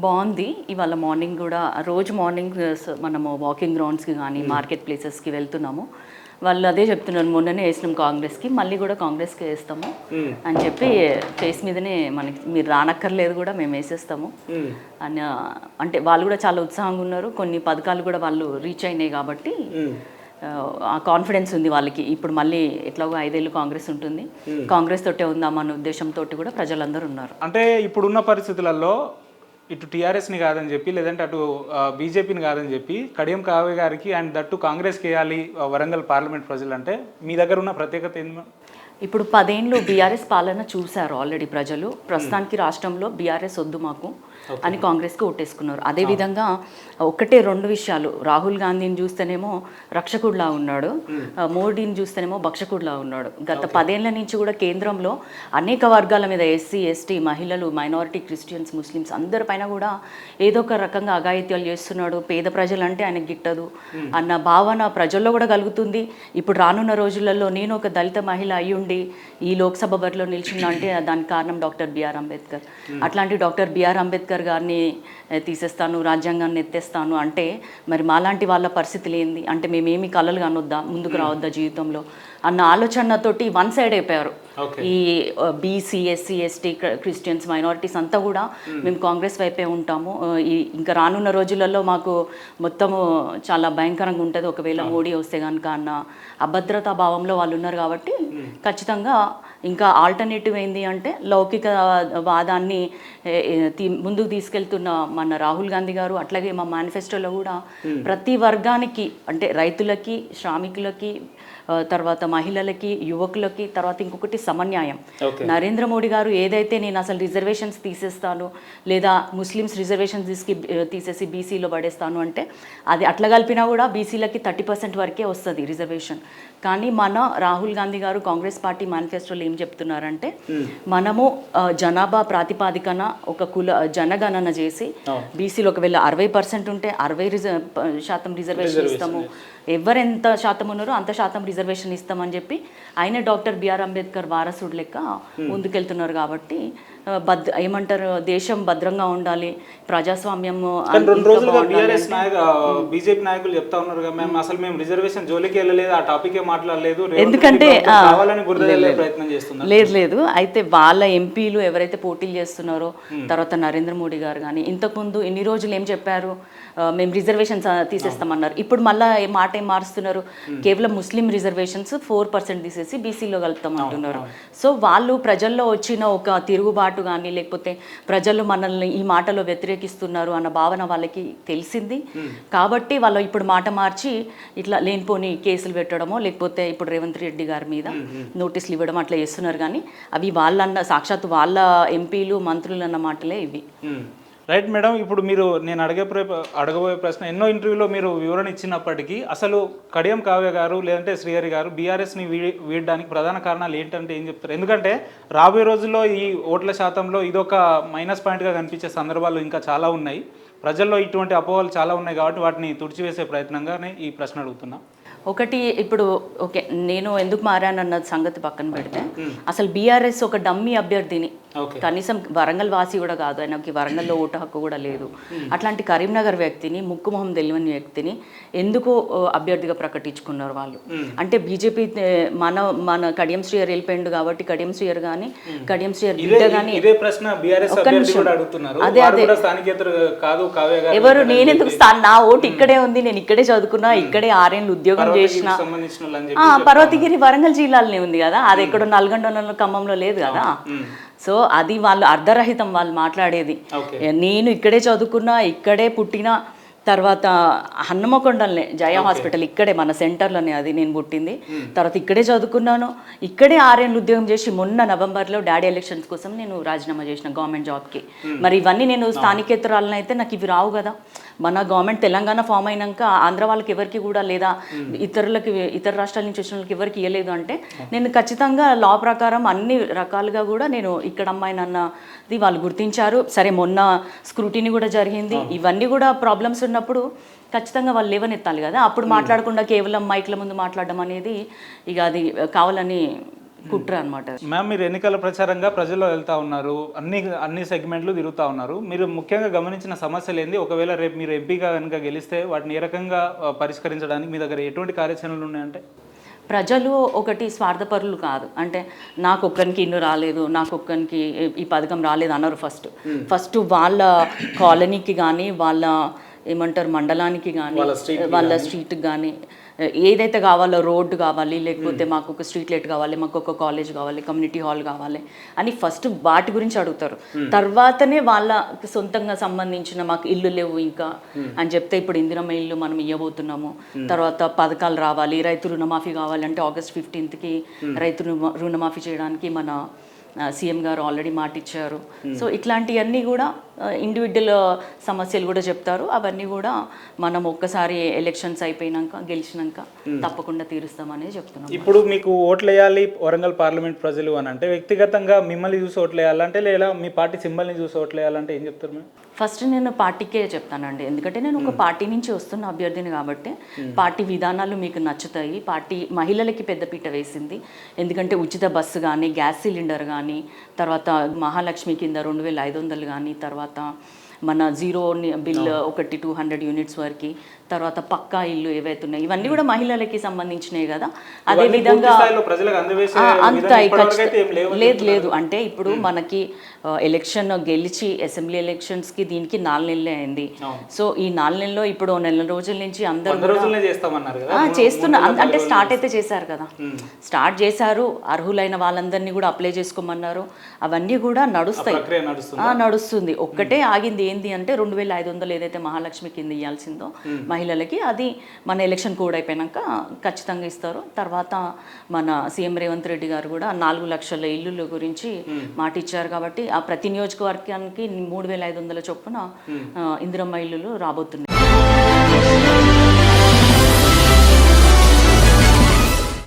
బాగుంది. ఇవాళ మార్నింగ్ కూడా రోజు మార్నింగ్ మనము వాకింగ్ గ్రౌండ్స్కి కానీ మార్కెట్ ప్లేసెస్కి వెళ్తున్నాము. వాళ్ళు అదే చెప్తున్నారు, మొన్ననే వేసినాం కాంగ్రెస్కి, మళ్ళీ కూడా కాంగ్రెస్కి వేస్తాము అని చెప్పి ఫేస్ మీదనే మనకి మీరు రానక్కర్లేదు కూడా మేము వేసేస్తాము అని అంటే వాళ్ళు కూడా చాలా ఉత్సాహంగా ఉన్నారు. కొన్ని పథకాలు కూడా వాళ్ళు రీచ్ అయినాయి కాబట్టి ఆ కాన్ఫిడెన్స్ ఉంది వాళ్ళకి. ఇప్పుడు మళ్ళీ ఎట్లాగో 5 ఏళ్ళు కాంగ్రెస్ ఉంటుంది, కాంగ్రెస్ తోటే ఉందామన్న ఉద్దేశంతో కూడా ప్రజలందరూ ఉన్నారు. అంటే ఇప్పుడున్న పరిస్థితులలో ఇటు టీఆర్ఎస్ని కాదని చెప్పి, లేదంటే అటు బీజేపీని కాదని చెప్పి కడియం కావ్య గారికి అండ్ దట్టు కాంగ్రెస్కి వేయాలి వరంగల్ పార్లమెంట్ ప్రజలు అంటే మీ దగ్గర ఉన్న ప్రత్యేకత ఏంది? ఇప్పుడు 10 ఏళ్ళు బీఆర్ఎస్ పాలన చూశారు ఆల్రెడీ ప్రజలు. ప్రస్తుతానికి రాష్ట్రంలో బీఆర్ఎస్ వద్దు మాకు అని కాంగ్రెస్కి ఓటేసుకున్నారు. అదేవిధంగా 1-2 విషయాలు, రాహుల్ గాంధీని చూస్తేనేమో రక్షకుడిలా ఉన్నాడు, మోడీని చూస్తేనేమో భక్షకుడిలా ఉన్నాడు. గత 10 ఏళ్ల నుంచి కూడా కేంద్రంలో అనేక వర్గాల మీద ఎస్సీ, ఎస్టీ, మహిళలు, మైనారిటీ, క్రిస్టియన్స్, ముస్లిమ్స్ అందరిపైన కూడా ఏదో ఒక రకంగా అఘాయిత్యాలు చేస్తున్నాడు. పేద ప్రజలంటే ఆయనకు గిట్టదు అన్న భావన ప్రజల్లో కూడా కలుగుతుంది. ఇప్పుడు రానున్న రోజులలో నేను ఒక దళిత మహిళ అయ్యుండి ఈ లోక్సభ బరిలో నిల్చున్నా అంటే దానికి కారణం డాక్టర్ బిఆర్ అంబేద్కర్. అట్లాంటి డాక్టర్ బిఆర్ అంబేద్కర్ గారిని తీసేస్తాను, రాజ్యాంగాన్ని ఎత్తేస్తాను అంటే మరి మాలాంటి వాళ్ళ పరిస్థితులు ఏంది? అంటే మేమేమి కలలు కానొద్దా, ముందుకు రావద్దా జీవితంలో అన్న ఆలోచనతోటి వన్ సైడ్ అయిపోయారు. ఈ BC, SC, ST, Christians, minorities అంతా కూడా మేము కాంగ్రెస్ వైపే ఉంటాము. ఇంకా రానున్న రోజులలో మాకు మొత్తము చాలా భయంకరంగా ఉంటుంది ఒకవేళ మోడీ వస్తే కనుక అన్న అభద్రతా భావంలో వాళ్ళు ఉన్నారు. కాబట్టి ఖచ్చితంగా ఇంకా ఆల్టర్నేటివ్ ఏంది అంటే లౌకిక వాదాన్ని ముందుకు తీసుకెళ్తున్న మన రాహుల్ గాంధీ గారు, అట్లాగే మా మేనిఫెస్టోలో కూడా ప్రతి వర్గానికి అంటే రైతులకి, శ్రామికులకి, తర్వాత మహిళలకి, యువకులకి, తర్వాత ఇంకొకటి సమన్యాయం. నరేంద్ర మోడీ గారు ఏదైతే నేను అసలు రిజర్వేషన్స్ తీసేస్తాను లేదా ముస్లిమ్స్ రిజర్వేషన్స్ తీసేసి బీసీలో పడేస్తాను అంటే అది అట్లా కలిపినా కూడా బీసీలకి 30% వరకే వస్తుంది రిజర్వేషన్. కానీ మన రాహుల్ గాంధీ గారు కాంగ్రెస్ పార్టీ మేనిఫెస్టోలో ఏం చెప్తున్నారంటే మనము జనాభా ప్రాతిపాదికన ఒక జనగణన చేసి బీసీలో ఒకవేళ 60% ఉంటే 60% రిజర్వేషన్ ఇస్తాము, ఎవరెంత శాతం ఉన్నారో అంత శాతం రిజర్వేషన్ ఇస్తామని చెప్పి ఆయన డాక్టర్ బిఆర్ అంబేద్కర్ వారసుడు లెక్క ముందుకెళ్తున్నారు. కాబట్టి ఏమంటారు, దేశం భద్రంగా ఉండాలి, ప్రజాస్వామ్యం. 2 రోజులుగా బీజేపీ నాయకులు చెప్తా ఉన్నారు కదా, మేము అసలు మేము రిజర్వేషన్ జోలికి వెళ్ళలేదు, ఆ టాపికే మాట్లాడలేదు, ఎందుకంటే ప్రయత్నం చేస్తున్నారు. లేదు అయితే వాళ్ళ ఎంపీలు ఎవరైతే పోటీలు చేస్తున్నారో, తర్వాత నరేంద్ర మోడీ గారు కానీ ఇంతకుముందు ఇన్ని రోజులు ఏం చెప్పారు, మేము రిజర్వేషన్స్ తీసేస్తామన్నారు. ఇప్పుడు మళ్ళీ మాట ఏం మారుస్తున్నారు, కేవలం ముస్లిం రిజర్వేషన్స్ 4% తీసేసి బీసీలో కలుపుతామంటున్నారు. సో వాళ్ళు ప్రజల్లో వచ్చిన ఒక తిరుగుబాటు కానీ లేకపోతే ప్రజలు మనల్ని ఈ మాటలో వ్యతిరేకిస్తున్నారు అన్న భావన వాళ్ళకి తెలిసింది. కాబట్టి వాళ్ళు ఇప్పుడు మాట మార్చి ఇట్లా లేనిపోని కేసులు పెట్టడమో లేకపోతే ఇప్పుడు రేవంత్ రెడ్డి గారి మీద నోటీసులు ఇవ్వడం అట్లా చేస్తున్నారు. కానీ అవి వాళ్ళన్న సాక్షాత్తు వాళ్ళ ఎంపీలు, మంత్రులు అన్న మాటలే ఇవి. రైట్ మేడం, ఇప్పుడు మీరు నేను అడగబోయే ప్రశ్న, ఎన్నో ఇంటర్వ్యూలో మీరు వివరణ ఇచ్చినప్పటికీ అసలు కడియం కావ్య గారు లేదంటే శ్రీహరి గారు బీఆర్ఎస్ని వీడడానికి ప్రధాన కారణాలు ఏంటంటే ఏం చెప్తారు? ఎందుకంటే రాబోయే రోజుల్లో ఈ ఓట్ల శాతంలో ఇదొక మైనస్ పాయింట్గా కనిపించే సందర్భాలు ఇంకా చాలా ఉన్నాయి. ప్రజల్లో ఇటువంటి అపోహలు చాలా ఉన్నాయి కాబట్టి వాటిని తుడిచివేసే ప్రయత్నంగానే ఈ ప్రశ్న అడుగుతున్నా. ఒకటి, ఇప్పుడు ఓకే నేను ఎందుకు మారానన్న సంగతి పక్కన పెడితే అసలు బీఆర్ఎస్ ఒక డమ్మీ అభ్యర్థిని, కనీసం వరంగల్ వాసి కూడా కాదు, ఆయనకి వరంగల్లో ఓటు హక్కు కూడా లేదు, అట్లాంటి కరీంనగర్ వ్యక్తిని, ముక్కు మొహం తెలియని వ్యక్తిని ఎందుకు అభ్యర్థిగా ప్రకటించుకున్నారు వాళ్ళు? అంటే బీజేపీ మన కడియం శ్రీహరి వెళ్ళిపోయిండు కాబట్టి కడియం శ్రీహరి కానీ కడియం శ్రీహరి బిడ్డ కానీ ఎవరు, నేనెందుకు నా ఓటు ఇక్కడే ఉంది, నేను ఇక్కడే చదువుకున్నా, ఇక్కడే 6 ఏళ్ళు ఉద్యోగం చేసిన. పర్వతగిరి వరంగల్ జిల్లాలోనే ఉంది కదా, అది ఎక్కడో నల్గొండ ఖమ్మంలో లేదు కదా. సో అది వాళ్ళు అర్ధరహితం వాళ్ళు మాట్లాడేది. నేను ఇక్కడే చదువుకున్నా, ఇక్కడే పుట్టిన, తర్వాత హన్మకొండలనే జయ హాస్పిటల్ ఇక్కడే మన సెంటర్లోనే అది నేను పుట్టింది, తర్వాత ఇక్కడే చదువుకున్నాను, ఇక్కడే 6 ఏళ్ళు ఉద్యోగం చేసి మొన్న నవంబర్లో డాడీ ఎలక్షన్స్ కోసం నేను రాజీనామా చేసిన గవర్నమెంట్ జాబ్కి. మరి ఇవన్నీ నేను స్థానికేతరాలను అయితే నాకు ఇవి రావు కదా. మన గవర్నమెంట్ తెలంగాణ ఫామ్ అయినాక ఆంధ్ర వాళ్ళకి ఎవరికి కూడా లేదా ఇతర రాష్ట్రాల నుంచి వచ్చిన వాళ్ళకి ఎవరికి ఇవ్వలేదు అంటే నేను ఖచ్చితంగా లా ప్రకారం అన్ని రకాలుగా కూడా నేను ఇక్కడ అమ్మాయినన్నది వాళ్ళు గుర్తించారు. సరే మొన్న స్క్రూటినీ కూడా జరిగింది, ఇవన్నీ కూడా ప్రాబ్లమ్స్ ఉన్నప్పుడు ఖచ్చితంగా వాళ్ళు లేవనెత్తాలి కదా. అప్పుడు మాట్లాడకుండా కేవలం మైక్ల ముందు మాట్లాడడం అనేది ఇక అది కావాలని కుట్ర అనమాట. మ్యామ్, మీరు ఎన్నికల ప్రచారంగా ప్రజల్లో వెళ్తా ఉన్నారు, అన్ని సెగ్మెంట్లు తిరుగుతూ ఉన్నారు. మీరు ముఖ్యంగా గమనించిన సమస్యలు ఏంది? ఒకవేళ రేపు మీరు ఎంపీగా కనుక గెలిస్తే వాటిని ఏ రకంగా పరిష్కరించడానికి మీ దగ్గర ఎటువంటి కార్యాచరణలు ఉన్నాయంటే? ప్రజలు ఒకటి స్వార్థపరులు కాదు. అంటే నాకు ఒక్కరికి ఇల్లు రాలేదు, నాకు ఒక్కరికి ఈ పథకం రాలేదు అన్నారు. ఫస్ట్ వాళ్ళ కాలనీకి కానీ, వాళ్ళ ఏమంటారు మండలానికి కానీ, వాళ్ళ స్ట్రీట్కి కానీ ఏదైతే కావాలో, రోడ్డు కావాలి, లేకపోతే మాకు ఒక స్ట్రీట్ లైట్ కావాలి, మాకు ఒక కాలేజ్ కావాలి, కమ్యూనిటీ హాల్ కావాలి అని ఫస్ట్ వాటి గురించి అడుగుతారు. తర్వాతనే వాళ్ళ సొంతంగా సంబంధించిన మాకు ఇల్లు లేవు ఇంకా అని చెప్తే, ఇప్పుడు ఇందిరమ్మ ఇల్లు మనం ఇవ్వబోతున్నాము, తర్వాత పథకాలు రావాలి, రైతు రుణమాఫీ కావాలంటే August 15కి రైతు రుణమాఫీ చేయడానికి మన సీఎం గారు ఆల్రెడీ మాట ఇచ్చారు. సో ఇట్లాంటివన్నీ కూడా ఇండివిజువల్ సమస్యలు కూడా చెప్తారు. అవన్నీ కూడా మనం ఒక్కసారి ఎలక్షన్స్ అయిపోయినాక గెలిచినాక తప్పకుండా తీరుస్తామని చెప్తున్నాం. ఇప్పుడు మీకు ఓట్లు వేయాలి వరంగల్ పార్లమెంట్ ప్రజలు అని అంటే, వ్యక్తిగతంగా మిమ్మల్ని చూసి ఓట్లు వేయాలంటే, లేదా మీ పార్టీ సింబల్ని చూసి ఓట్లు వేయాలంటే ఏం చెప్తారు మీరు? ఫస్ట్ నేను పార్టీకే చెప్తానండి. ఎందుకంటే నేను ఒక పార్టీ నుంచి వస్తున్న అభ్యర్థిని కాబట్టి పార్టీ విధానాలు మీకు నచ్చుతాయి. పార్టీ మహిళలకి పెద్దపీట వేసింది. ఎందుకంటే ఉచిత బస్సు కానీ, గ్యాస్ సిలిండర్ కానీ, తర్వాత మహాలక్ష్మి కింద 2500 కానీ, తర్వాత మన జీరో బిల్ 200 యూనిట్స్ వరకు, తర్వాత పక్కా ఇల్లు ఏవైతే ఉన్నాయి ఇవన్నీ కూడా మహిళలకి సంబంధించినవి కదా. అదే విధంగా అంతాయి లేదు అంటే ఇప్పుడు మనకి ఎలక్షన్ గెలిచి అసెంబ్లీ ఎలక్షన్స్కి దీనికి 4 నెలలే అయింది. సో ఈ 4 నెలల్లో ఇప్పుడు 4 రోజుల నుంచి అందరూ చేస్తున్నా, అంటే స్టార్ట్ అయితే చేశారు కదా, స్టార్ట్ చేశారు. అర్హులైన వాళ్ళందరినీ కూడా అప్లై చేసుకోమన్నారు. అవన్నీ కూడా నడుస్తుంది. ఒక్కటే ఆగింది ఏంది అంటే 2500 ఏదైతే మహాలక్ష్మి కింద ఇవ్వాల్సిందో మహిళలకి, అది మన ఎలక్షన్ కోడ్ అయిపోయినాక ఖచ్చితంగా ఇస్తారు. తర్వాత మన సీఎం రేవంత్ రెడ్డి గారు కూడా 4 లక్షల ఇల్లుల గురించి మాట ఇచ్చారు. కాబట్టి ఆ ప్రతి నియోజకవర్గానికి 3500 చొప్పున ఇందిరమ్మ ఇల్లులు రాబోతున్నాయి.